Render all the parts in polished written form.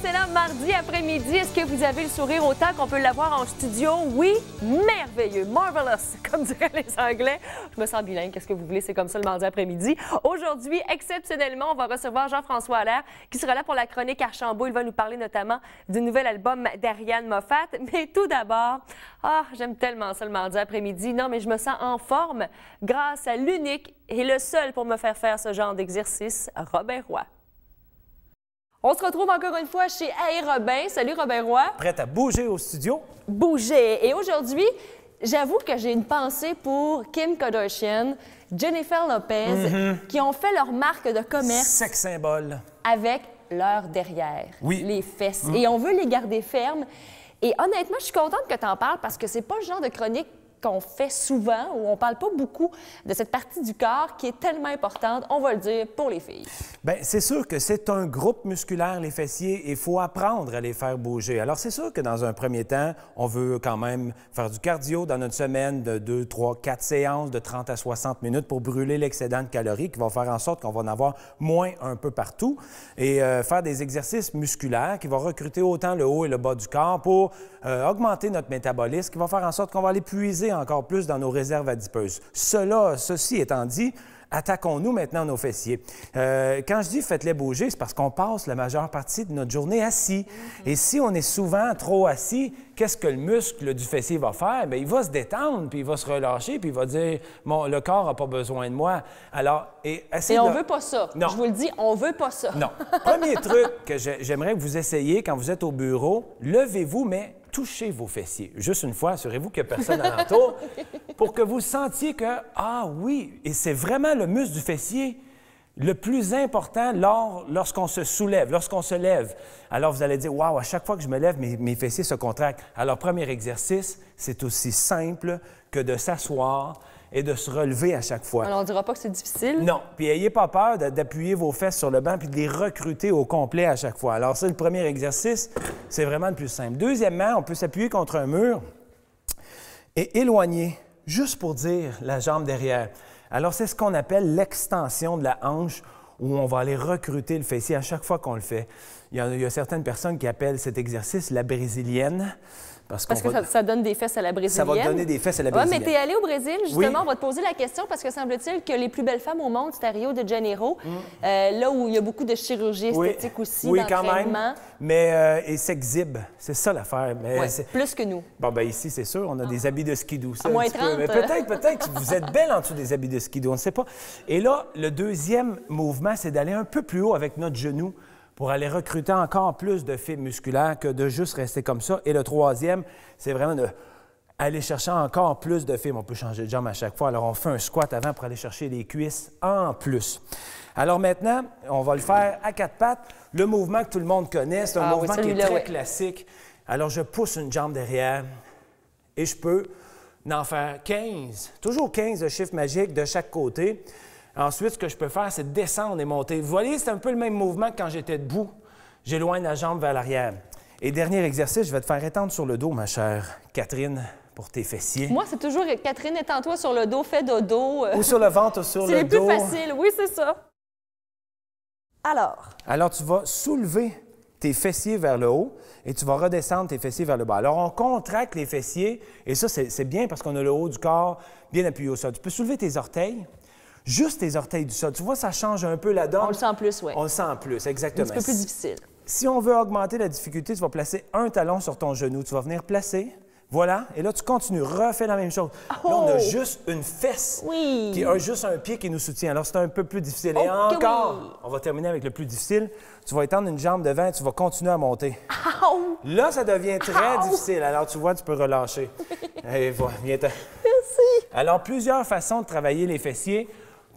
excellent mardi après-midi. Est-ce que vous avez le sourire autant qu'on peut l'avoir en studio? Oui, merveilleux, marvelous, comme diraient les Anglais. Je me sens bilingue, qu'est-ce que vous voulez, c'est comme ça le mardi après-midi. Aujourd'hui, exceptionnellement, on va recevoir Jean-François Allaire qui sera là pour la chronique Archambault. Il va nous parler notamment du nouvel album d'Ariane Moffat. Mais tout d'abord, j'aime tellement ça le mardi après-midi. Non, mais je me sens en forme grâce à l'unique et le seul pour me faire ce genre d'exercice, Robin Roy. On se retrouve encore une fois chez Hey Robin. Salut Robin Roy. Prête à bouger au studio? Bouger. Et aujourd'hui, j'avoue que j'ai une pensée pour Kim Kardashian, Jennifer Lopez, qui ont fait leur marque de commerce. Sex symbole. Avec leur derrière, oui. Les fesses. Et on veut les garder fermes. Et honnêtement, je suis contente que tu en parles parce que c'est pas le genre de chronique qu'on fait souvent, où on parle pas beaucoup de cette partie du corps qui est tellement importante, on va le dire, pour les filles. Bien, c'est sûr que c'est un groupe musculaire, les fessiers, et il faut apprendre à les faire bouger. Alors, c'est sûr que dans un premier temps, on veut quand même faire du cardio dans notre semaine de 2, 3, 4 séances de 30 à 60 minutes pour brûler l'excédent de calories qui va faire en sorte qu'on va en avoir moins un peu partout et faire des exercices musculaires qui vont recruter autant le haut et le bas du corps pour augmenter notre métabolisme, qui va faire en sorte qu'on va aller puiser encore plus dans nos réserves adipeuses. Ceci étant dit, attaquons-nous maintenant nos fessiers. Quand je dis faites-les bouger, c'est parce qu'on passe la majeure partie de notre journée assis. Et si on est souvent trop assis, qu'est-ce que le muscle du fessier va faire? Bien, il va se détendre, puis il va se relâcher, puis il va dire « le corps n'a pas besoin de moi ». Alors, et on veut pas ça. Non. Je vous le dis, on veut pas ça. Non. Premier truc que j'aimerais que vous essayiez quand vous êtes au bureau, levez-vous, mais touchez vos fessiers. Juste une fois, assurez-vous qu'il n'y a personne alentour pour que vous sentiez que, oui, et c'est vraiment le muscle du fessier le plus important lorsqu'on se soulève, lorsqu'on se lève. Alors, vous allez dire, waouh, à chaque fois que je me lève, mes fessiers se contractent. Alors, premier exercice, c'est aussi simple que de s'asseoir et de se relever à chaque fois. Alors, on ne dira pas que c'est difficile. Non. Puis, n'ayez pas peur d'appuyer vos fesses sur le banc puis de les recruter au complet à chaque fois. Alors, ça, le premier exercice, c'est vraiment le plus simple. Deuxièmement, on peut s'appuyer contre un mur et éloigner, juste pour dire la jambe derrière. Alors, c'est ce qu'on appelle l'extension de la hanche où on va aller recruter le fessier à chaque fois qu'on le fait. Il y a certaines personnes qui appellent cet exercice la brésilienne. Parce que ça donne des fesses à la brésilienne. Ça va donner des fesses à la brésilienne. Oui, mais tu es allé au Brésil, justement. Oui. On va te poser la question parce que semble-t-il que les plus belles femmes au monde, c'est à Rio de Janeiro, là où il y a beaucoup de chirurgie esthétique aussi, d'entraînement. Quand même, mais ils s'exhibent. C'est ça l'affaire. Plus que nous. Bon, bien ici, c'est sûr, on a des habits de skidoo. À moins 30. Mais peut-être que vous êtes belle en dessous des habits de skidoo, on ne sait pas. Et là, le deuxième mouvement, c'est d'aller un peu plus haut avec notre genou pour aller recruter encore plus de fibres musculaires que de juste rester comme ça. Et le troisième, c'est vraiment d'aller chercher encore plus de fibres. On peut changer de jambe à chaque fois. Alors, on fait un squat avant pour aller chercher les cuisses en plus. Alors maintenant, on va le faire à quatre pattes. Le mouvement que tout le monde connaît, c'est un mouvement qui est très classique. Alors, je pousse une jambe derrière et je peux en faire 15. Toujours 15 de chiffres magiques de chaque côté. Ensuite, ce que je peux faire, c'est descendre et monter. Vous voyez, c'est un peu le même mouvement que quand j'étais debout. J'éloigne la jambe vers l'arrière. Et dernier exercice, je vais te faire étendre sur le dos, ma chère Catherine, pour tes fessiers. Moi, c'est toujours Catherine, étends-toi sur le dos, fais dodo. Ou sur le ventre ou sur le dos. C'est les plus faciles, oui, c'est ça. Alors, tu vas soulever tes fessiers vers le haut et tu vas redescendre tes fessiers vers le bas. Alors, on contracte les fessiers et ça, c'est bien parce qu'on a le haut du corps bien appuyé au sol. Tu peux soulever tes orteils. Juste tes orteils du sol. Tu vois, ça change un peu la donne. On le sent plus, oui. On le sent plus, exactement. Un petit peu plus difficile. Si on veut augmenter la difficulté, tu vas placer un talon sur ton genou. Tu vas venir placer. Voilà. Et là, tu continues. Refais la même chose. Là, on a juste une fesse. Oui. Qui a juste un pied qui nous soutient. Alors, c'est un peu plus difficile. Et encore, on va terminer avec le plus difficile. Tu vas étendre une jambe devant et tu vas continuer à monter. Là, ça devient très difficile. Alors, tu vois, tu peux relâcher. Et voilà, viens-t'en. Merci. Alors, plusieurs façons de travailler les fessiers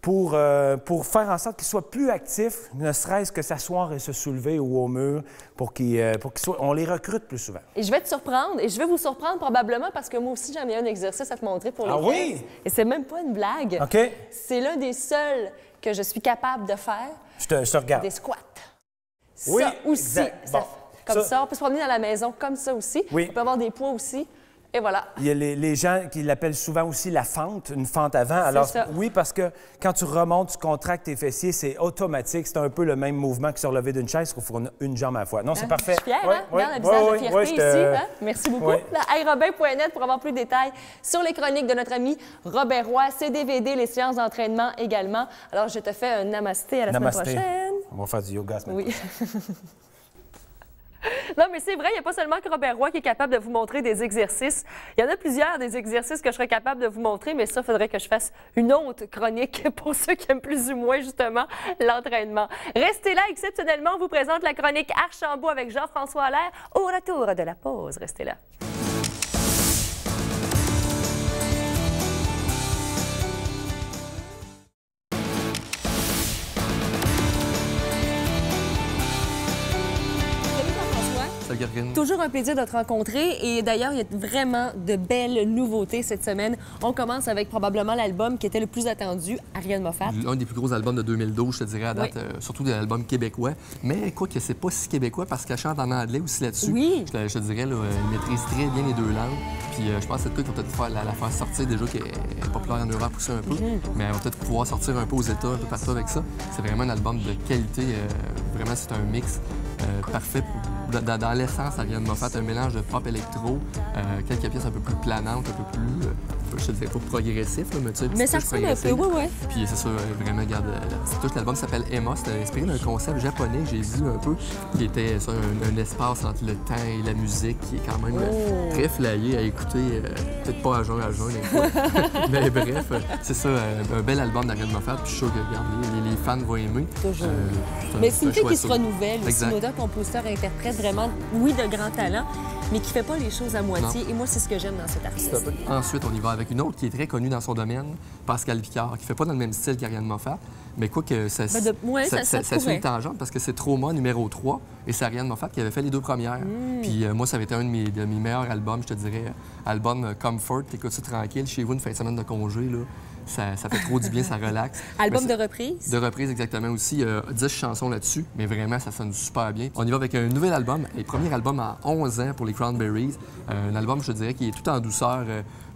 pour faire en sorte qu'ils soient plus actifs, ne serait-ce que s'asseoir et se soulever ou au mur pour on les recrute plus souvent. Et je vais te surprendre, et je vais vous surprendre probablement parce que moi aussi, j'en ai un exercice à te montrer pour les fesses. Oui? Et c'est même pas une blague. OK. C'est l'un des seuls que je suis capable de faire. Je te regarde. Des squats. Oui, ça aussi. exact. Bon, comme ça. On peut se promener dans la maison comme ça aussi. Oui. On peut avoir des poids aussi. Et voilà. Il y a les gens qui l'appellent souvent aussi la fente, une fente avant. Alors, ça. oui, parce que quand tu remontes, tu contractes tes fessiers, c'est automatique. C'est un peu le même mouvement que se relever d'une chaise, il faut une jambe à la fois. Non, c'est parfait. Je suis fière, Ouais, hein? ouais, Regarde le visage de fierté ouais, ici. Hein? Merci beaucoup. Ouais. iRobin.net pour avoir plus de détails sur les chroniques de notre ami Robert Roy, ses DVD, les séances d'entraînement également. Alors, je te fais un namasté à la semaine prochaine. On va faire du yoga la semaine prochaine. Non, mais c'est vrai, il n'y a pas seulement que Robert Roy qui est capable de vous montrer des exercices. Il y en a plusieurs des exercices que je serais capable de vous montrer, mais ça, il faudrait que je fasse une autre chronique pour ceux qui aiment plus ou moins, justement, l'entraînement. Restez là, exceptionnellement, on vous présente la chronique Archambault avec Jean-François Allaire au retour de la pause. Restez là. Toujours un plaisir de te rencontrer et d'ailleurs, il y a vraiment de belles nouveautés cette semaine. On commence avec probablement l'album qui était le plus attendu, Ariane Moffat. Un des plus gros albums de 2012, je te dirais, à date, surtout de l'album québécois. Mais quoi que c'est pas si québécois parce qu'elle chante en anglais aussi là-dessus. Oui. Je te dirais, là, elle maîtrise très bien les deux langues. Puis je pense que c'est le cas qu'on va peut-être la faire sortir déjà, qui est populaire en Europe aussi un peu. Mais elle va peut-être pouvoir sortir un peu aux États, un peu partout avec ça. C'est vraiment un album de qualité. Vraiment, c'est un mix parfait pour... Dans l'essence, Ariane Moffat, un mélange de pop électro, quelques pièces un peu plus planantes, un peu plus, je te dirais pas progressif, là, mais tu sais, mais ça ressemble un peu, oui. Puis c'est ça, vraiment, regarde, tout l'album s'appelle Emma, c'était inspiré d'un concept japonais que j'ai vu un peu, qui était ça, un espace entre le temps et la musique, qui est quand même très flyé à écouter, peut-être pas à jeun, des fois. Mais bref, c'est ça, un bel album d'Ariane Moffat, puis je suis sûr que, regarde, les fans vont aimer. Toujours. Mais c'est une fille qui se renouvelle, aussi, une auteure, compositeur, interprète, vraiment, oui, de grand talent, mais qui fait pas les choses à moitié. Et moi, c'est ce que j'aime dans cet artiste. Ensuite, on y va avec une autre qui est très connue dans son domaine, Pascal Picard, qui fait pas dans le même style qu'Ariane Moffat, mais quoi que ça suit une tangente parce que c'est Trauma numéro 3 et c'est Ariane Moffat qui avait fait les deux premières. Puis moi, ça avait été un de mes meilleurs albums, je te dirais, album Comfort, t'écoutes ça tranquille, chez vous, une fin de semaine de congé, là. Ça fait trop du bien, ça relaxe. Album de reprise? De reprise, exactement aussi. 10 chansons là-dessus, mais vraiment, ça sonne super bien. On y va avec un nouvel album, le premier album en 11 ans pour les Cranberries. Un album, je dirais, qui est tout en douceur.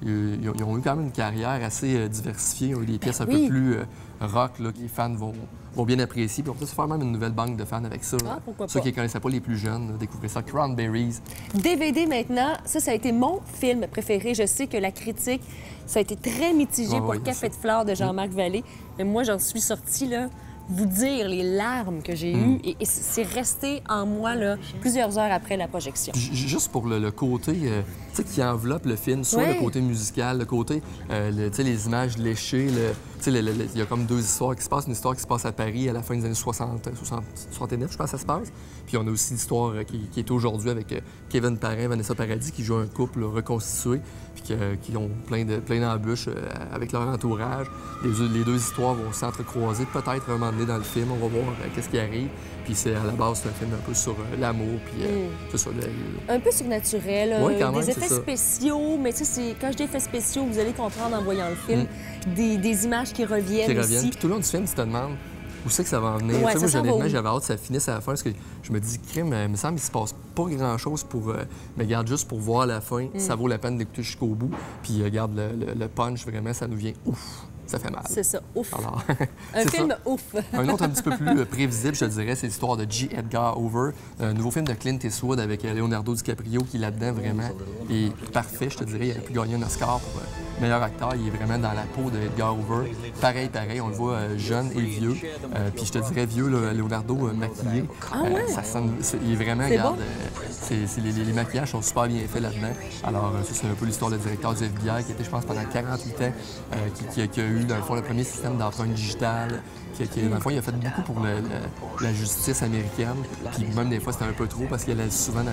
Ils ont eu quand même une carrière assez diversifiée. Ils ont eu des pièces un peu plus rock, là, que les fans vont bien apprécier. Puis on peut se faire même une nouvelle banque de fans avec ça. Ah, pourquoi pas? Ceux qui ne connaissaient pas, les plus jeunes, découvrez ça. Cranberries. DVD maintenant, ça a été mon film préféré. Je sais que la critique, ça a été très mitigé pour Café de fleurs de Jean-Marc Vallée. Mais moi, j'en suis sortie, là, vous dire les larmes que j'ai eues. Et c'est resté en moi, là, plusieurs heures après la projection. Juste pour le côté, tu sais, qui enveloppe le film, soit le côté musical, le côté, tu sais, les images léchées, tu sais, il y a comme deux histoires qui se passent. Une histoire qui se passe à Paris à la fin des années 69, je pense, ça se passe. Puis on a aussi l'histoire qui est aujourd'hui avec Kevin Parent, Vanessa Paradis, qui joue un couple reconstitué, puis qui ont plein d'embûches avec leur entourage. Les deux histoires vont s'entrecroiser peut-être un moment donné dans le film. On va voir qu'est-ce qui arrive. Puis c'est à la base, c'est un film un peu sur l'amour, puis c'est ça. Un peu surnaturel, quand même, des effets spéciaux, mais tu sais, quand je dis effets spéciaux, vous allez comprendre en voyant le film, des images qui reviennent aussi. Puis tout le long du film, tu te demandes où c'est que ça va en venir. Ouais, moi, honnêtement, j'avais hâte que ça finisse à la fin, parce que je me dis, crime, il me semble qu'il se passe pas grand-chose pour... mais regarde, juste pour voir la fin, ça vaut la peine d'écouter jusqu'au bout. Puis regarde, le punch, vraiment, ça nous vient ouf. Ça fait mal. C'est ça, ouf. Alors, un film ouf. Un autre un petit peu plus prévisible, je te dirais, c'est l'histoire de J. Edgar Hoover, un nouveau film de Clint Eastwood avec Leonardo DiCaprio qui, là-dedans, vraiment, est parfait, je te dirais. Il a pu gagner un Oscar pour meilleur acteur. Il est vraiment dans la peau de Edgar Hoover. Pareil, on le voit jeune et vieux. Puis je te dirais vieux, là, Leonardo maquillé. Ça sonne, il est vraiment, regarde, les maquillages sont super bien faits là-dedans. Alors, ça, c'est un peu l'histoire du directeur du FBI qui était, je pense, pendant 48 ans, qui a eu, dans le fond, le premier système d'emprunt digital. Dans le fond, il a fait beaucoup pour la justice américaine. Puis même des fois, c'était un peu trop parce qu'il allait souvent dans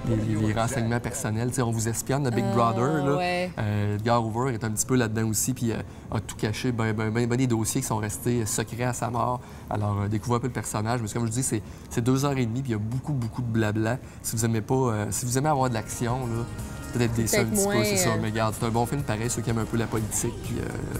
les renseignements personnels. T'sais, on vous espionne, le Big Brother. Là. Edgar Hoover est un petit peu là-dedans aussi, puis a tout caché, des dossiers qui sont restés secrets à sa mort. Alors, découvrez un peu le personnage. Mais comme je dis, c'est 2h30, puis il y a beaucoup de blabla. Si vous aimez pas, si vous aimez avoir de l'action, là, peut-être des un petit peu, c'est ça. Mais regarde, c'est un bon film pareil, ceux qui aiment un peu la politique, puis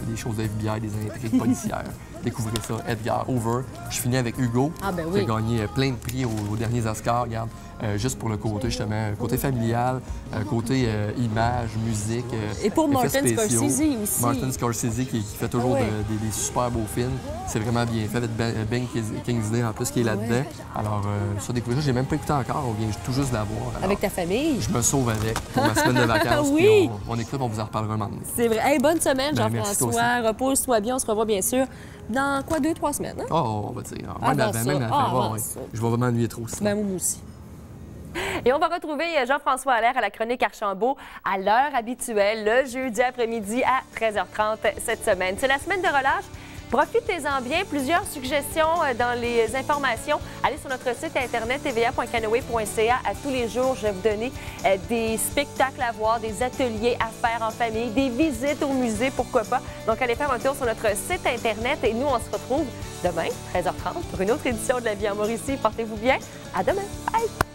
les choses de FBI, des intrigues policières. Découvrez ça, Edgar Hoover. Je finis avec Hugo, qui a gagné plein de prix aux derniers Oscars. Regarde, juste pour le côté, justement, côté familial, côté image, musique, et pour effets Martin spéciaux. Scorsese aussi. Martin Scorsese qui fait toujours Ouais. des super beaux films. C'est vraiment bien fait avec Ben Kingsley en plus qui est là-dedans. Alors, ça, découvrir, j'ai même pas écouté encore, on vient tout juste de la voir. Alors, Avec ta famille. je me sauve avec pour ma semaine de vacances. Oui. Puis on écoute, on vous en reparlera un moment donné. C'est vrai. Hey, bonne semaine, Ben, merci, toi Jean-François. Repose-toi bien. On se revoit bien sûr dans quoi, 2-3 semaines. Hein? Oh, on va dire. Avant Même ça. avant, Avant ouais. ça. Je vais vraiment m'ennuyer trop sinon. Ben, moi aussi. Et on va retrouver Jean-François Allaire à la chronique Archambault à l'heure habituelle, le jeudi après-midi à 13h30 cette semaine. C'est la semaine de relâche. Profitez-en bien. Plusieurs suggestions dans les informations. Allez sur notre site internet tva.canoe.ca. À tous les jours, je vais vous donner des spectacles à voir, des ateliers à faire en famille, des visites au musée, pourquoi pas. Donc, allez faire un tour sur notre site internet et nous, on se retrouve demain, 13h30, pour une autre édition de La Vie en Mauricie. Portez-vous bien. À demain. Bye!